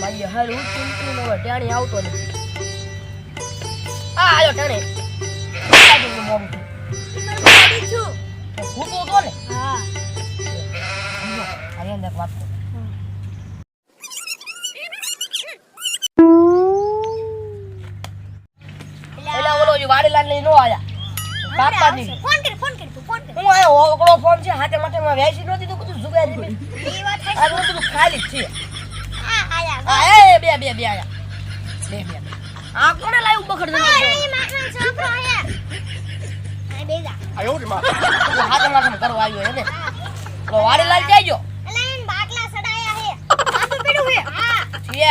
મારી હાલ હું ચિંતી નો ટાણી આવતો નથી. આયો ટાણે મોડું છું હું તો ને. હા અરે અંદર વાત કર. એલા ઓલો જે વાડી લાલ લઈ નો આયા કાકાજી ફોન કર હું આયો ઓકળો ફોન છે હાથે માથે માં વેચી નોતી તો બધું જુગારી મે ઈ વાત થાય આ બધું ખાલી જ છે. આયા એ બે આયા બે આ કોને લાવ્યું બખડ દે ઈ માખનો છોકરો આયા આ બેજા આયો રે માં હાથે માથે કરવા આવ્યો હે ને તો વાડી લાલ જાયજો એલા ઈન બાટલા સડાયા હે આતો પીડું હે હા છે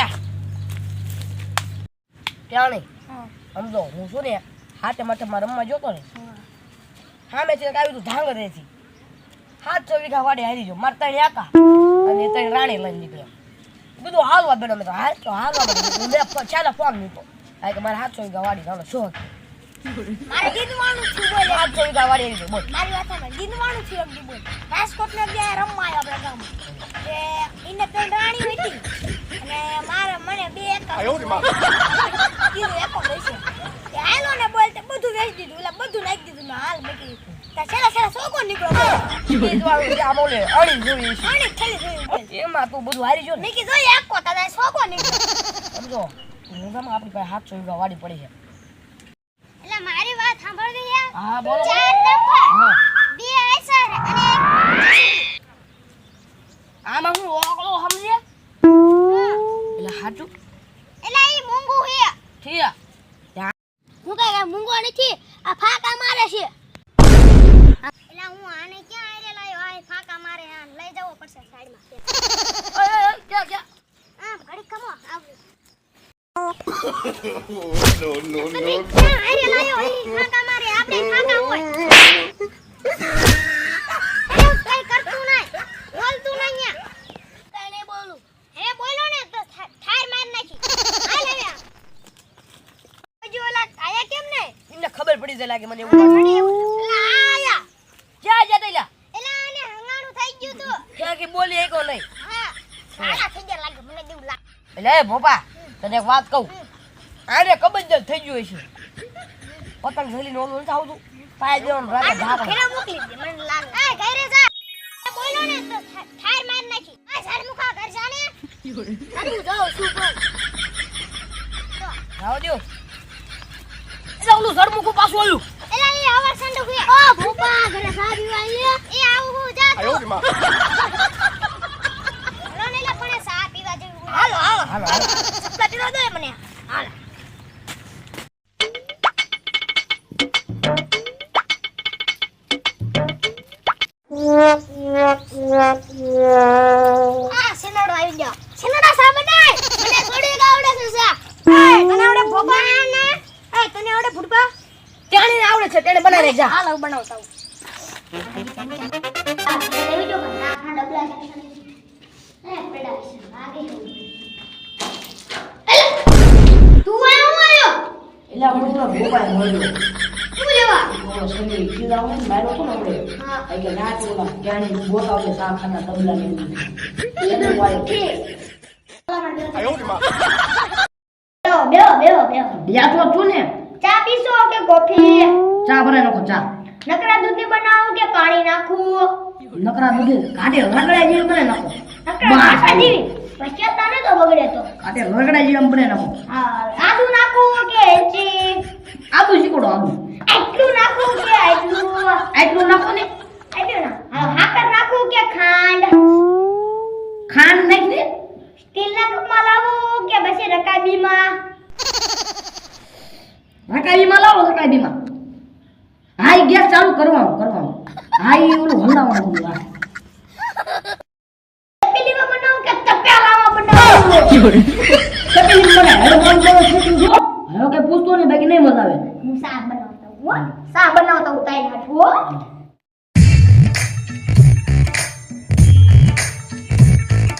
ક્યાં નહીં સમજો હું શું ને હાથે માથે માં રમવા જોતો ને હા મેં આવી તું ધાંગ રેથી 700 વીઘા વાડે હારી જો માર તણ આકા અને તણ રાણી લઈને નીકળ્યો બધું હાલવા બેડો મેં તો હાલવા બેડો મેં ચાલા ફોન નીકળો આ કે મારે 700 વીઘા વાડી ગાલો શો મારે દીનવાનું છું બોલ 700 વીઘા વાડી આવી બોલ મારી વાત સાંભળ દીનવાનું છું એક દી બોલ રાજકોટ ને બે રમવા આવ્યો આપણા ગામ કે ઇને તણ રાણી હતી અને મારા મને બે એકા આયો રે માં કીધું એકો લઈશે કે હાલો ને બોલ તે બધું વેચી દીધું એટલે બધું નાખી દીધું ને હાલ મેકી તા છેલા સોકો નીકળો ઈ દવાળું આ મોલે અણી જોઈ છે અણી ખાલી જોઈ એમાં તું બધું હારી જો મેકી જોઈ એકો તા સોકો નીકળો સમજો હું ગામ આપણી પાસે 700 વીઘા વાડી પડી છે એટલે મારી વાત સાંભળ દે યાર હા બોલો 4 દફા હા 2 આઈસર અને આમાં હું ઓકળો સમજે એટલે હાચું એટલે ઈ મૂંગું હે ઠીયા હું કઈ મૂંગો નથી આ ફાકા મારે છે એટલે હું આને ક્યાં આરે લાયો આ ફાકા મારે આ લઈ જવો પડશે સાઈડમાં ઓય ક્યાં આ ઘડી કમો આવ નો ક્યાં આરે લાયો ઈ ફાકા મારે આપણે ફાકા હોય કઈ કરતું નહીં બોલતું નહીં કઈ નહીં બોલું હે બોલો ને તો થાર માર નાખી હાલ આવ્યા ઓલા આયા કેમ ને એમને ખબર પડી જાય લાગે મને એવું એલા આયા ક્યાં જતા એલા એલા આને હંગાણું થઈ ગયું તો ક્યાં કે બોલી એકો નહીં હા સાડા થઈ ગયા લાગે મને દેવું લાગે એલે ભોપા તને એક વાત કહું આને કબજ્જત થઈ ગયું છે પતંગ ઝલીને ઓલું નથી આવતું પાય દેવાનું રાતે ઢાકા ઘરે મોકલી દે મને લાગે એ ઘરે જા બોલો ને તો થાર માર નાખી આ ઝાડ મુખા ઘર જાને હું જાઉં છું પણ જાવ દો ઓલું સરમુખું પાછું આવ્યું એલા એ આવાર સંડો કે ઓ ભોપા ઘરે સાબી વાળી એ આવું હું જા આયો રે માં હાલો ને લા પણ સા પીવા જેવું હાલો સપ્લા પીવા દે મને હાલ આ સેનાડો આવી ગયો સેનાડા સા બનાય મને થોડી આવડે છે સા તને આવડે ભોપા ને તને આવડે ફૂટપા તેણે આવડે છે તેણે બનાવી જા હાલ હું બનાવતા હું આ વિડિયો પર ના ડબલા સેક્શન એ પેડા છે આગે તું આયો એલા હું તો ભોપાય મળ્યો તું લેવા ઓ સંદી કીધા હું મારો તો નવડે હા આ કે ના તો તેણે બોતાવલે સાખાના તબલા ને એને વાય આયો રે માં બેહો યા તો તું ને ચા પીશો કે કોફી ચા બને નાખો ચા નકરા દૂધની બનાવો કે પાણી નાખું નકરા દૂધ કાઢે રગડા જેવું બને નાખો નકરા જેવી પછી તને તો બગડે તો કાઢે રગડા જેવું બને નાખો હા આદુ નાખું કે એચી આદુ શીકોડો આદુ એટલું નાખું કે એટલું નાખો ને એટલું ના હા હાકર નાખું કે ખાંડ નાખ દે સ્ટીલના કપમાં લાવું કે પછી રકાબીમાં રકાબીમાં હાઈ ગેસ ચાલુ કરવાનું હાઈ ઓલું હલાવવાનું તપેલીમાં બનાવું કે તપેલામાં બનાવું તપેલીમાં બનાવ હેલો ફોન કરો શૂટિંગ જો હવે કે પૂછતો ને બાકી નહીં મજા આવે હું શાક બનાવતા હું તાઈ નાખું